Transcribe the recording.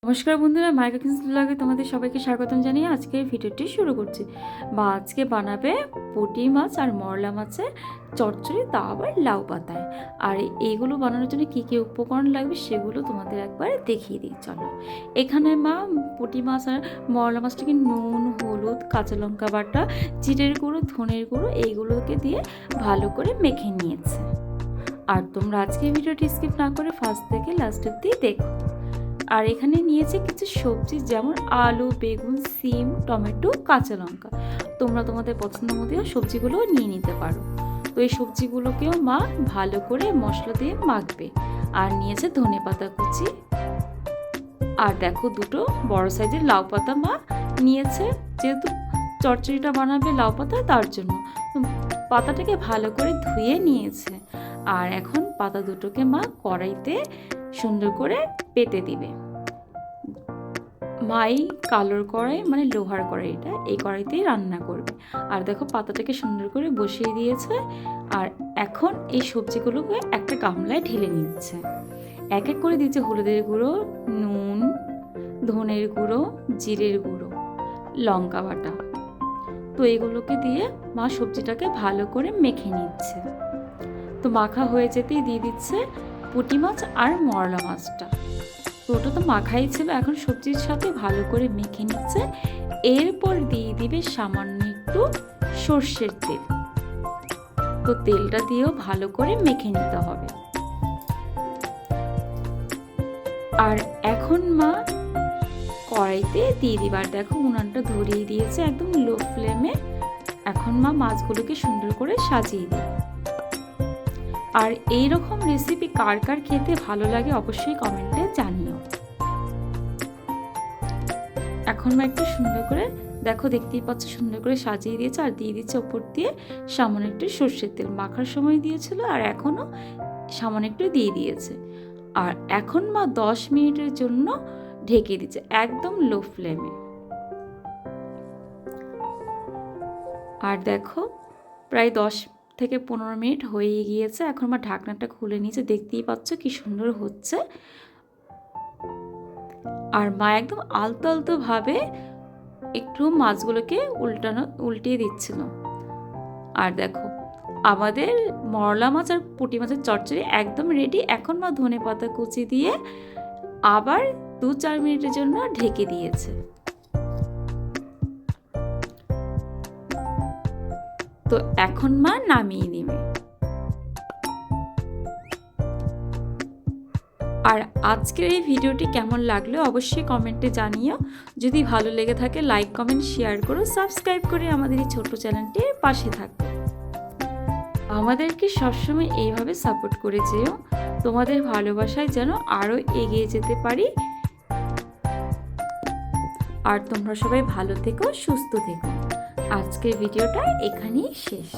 নমস্কার বন্ধুরা, মাইকা কিচেন ব্লগে তোমাদের সবাইকে স্বাগতম জানিয়ে আজকে ভিডিওটি শুরু করছি। আজকে বানাবে পুঁটি মাছ আর মরলা মাছের চচ্চড়ি, তা আবার লাউ পাতায়। আর এইগুলো বানানোর জন্য কী কী উপকরণ লাগবে সেগুলো তোমাদের একবার দেখিয়ে দিই। চলো, এখানে মা পুঁটি মাছ আর মরলা মাছটাকে নুন, হলুদ, কাঁচা লঙ্কা বাটা, জিরের গুঁড়ো, ধনের গুঁড়ো এইগুলোকে দিয়ে ভালো করে মেখে নিয়েছে। আর তোমরা আজকে ভিডিওটি স্কিপ না করে ফার্স্ট থেকে লাস্ট অবধি দেখো। আর এখানে নিয়েছে কিছু সবজি, যেমন আলু, বেগুন, সিম, টমেটো, কাঁচা লঙ্কা। তোমরা তোমাদের পছন্দ মতো সবজিগুলোও নিয়ে নিতে পারো। তো এই সবজিগুলোকেও মা ভালো করে মশলা দিয়ে মাখবে। আর নিয়েছে ধনেপাতা কুচি, আর দেখো দুটো বড় সাইজের লাউ পাতা মা নিয়েছে, যেহেতু চচ্চড়িটা বানাবে লাউ পাতা, তার জন্য পাতাটাকে ভালো করে ধুয়ে নিয়েছে। আর এখন পাতা দুটোকে মা কড়াইতে সুন্দর করে পেতে দিবে। মাই কালোর কড়াই, মানে লোহার কড়াইটা, এই কড়াইতেই রান্না করবে। আর দেখো পাতাটাকে সুন্দর করে বসিয়ে দিয়েছে। আর এখন এই সবজিগুলোকে একটা গামলায় ঢেলে নিচ্ছে। এক এক করে দিচ্ছে হলুদের গুঁড়ো, নুন, ধনের গুঁড়ো, জিরের গুঁড়ো, লঙ্কা বাটা। তো এগুলোকে দিয়ে মা সবজিটাকে ভালো করে মেখে নিচ্ছে। তো মাখা হয়ে যেতেই দিয়ে দিচ্ছে পুঁটি মাছ আর মরলা মাছটা। তো ওটা তো মাখাই ছিল, এখন সবজির সাথে ভালো করে মেখে নিচ্ছে। এরপর দিয়ে দিবে সামান্য একটু সর্ষের তেল। তো তেলটা দিয়েও ভালো করে মেখে নিতে হবে। আর এখন মা কড়াইতে দিয়ে দিবার, দেখো উনানটা ধরিয়ে দিয়েছে একদম লো ফ্লেমে। এখন মা মাছগুলোকে সুন্দর করে সাজিয়ে দিই। আর এই রকম রেসিপি কার কার খেতে ভালো লাগে অবশ্যই কমেন্টে জানিও। এখন মা একটু সুন্দর করে, দেখো দেখতেই পাচ্ছ, সুন্দর করে সাজিয়ে দিয়েছে। আর দিয়ে দিচ্ছে ওপর দিয়ে সামান্য একটু সর্ষের তেল। মাখার সময় দিয়েছিল, আর এখনও সামান্য একটু দিয়ে দিয়েছে। আর এখন মা 10 মিনিটের জন্য ঢেকে দিচ্ছে একদম লো ফ্লেমে। আর দেখো প্রায় 10 থেকে 15 মিনিট হয়ে গিয়েছে। এখন মা ঢাকনাটা খুলে নিয়েছে, দেখতেই পাচ্ছ কি সুন্দর হচ্ছে। আর মা একদম আলতো আলতো ভাবে একটু মাছগুলোকে উল্টিয়ে দিচ্ছিল। আর দেখো আমাদের মরলা মাছ আর পুঁটি মাছের চচ্চড়ি একদম রেডি। এখন মা ধনেপাতা কুচি দিয়ে আবার 2-4 মিনিটের জন্য ঢেকে দিয়েছে। তো এখন মা নামিয়ে নেবে। আর আজকের এই ভিডিওটি কেমন লাগলো অবশ্যই কমেন্টে জানিও। যদি ভালো লেগে থাকে লাইক, কমেন্ট, শেয়ার করো। সাবস্ক্রাইব করে আমাদের এই ছোট্ট চ্যানেলটির পাশে থাকো। আমাদেরকে সবসময় এইভাবে সাপোর্ট করে যেও। তোমাদের ভালোবাসায় যেন আরও এগিয়ে যেতে পারি। আর তোমরা সবাই ভালো থেকো, সুস্থ থেকো। আজকের ভিডিওটা এখানেই শেষ।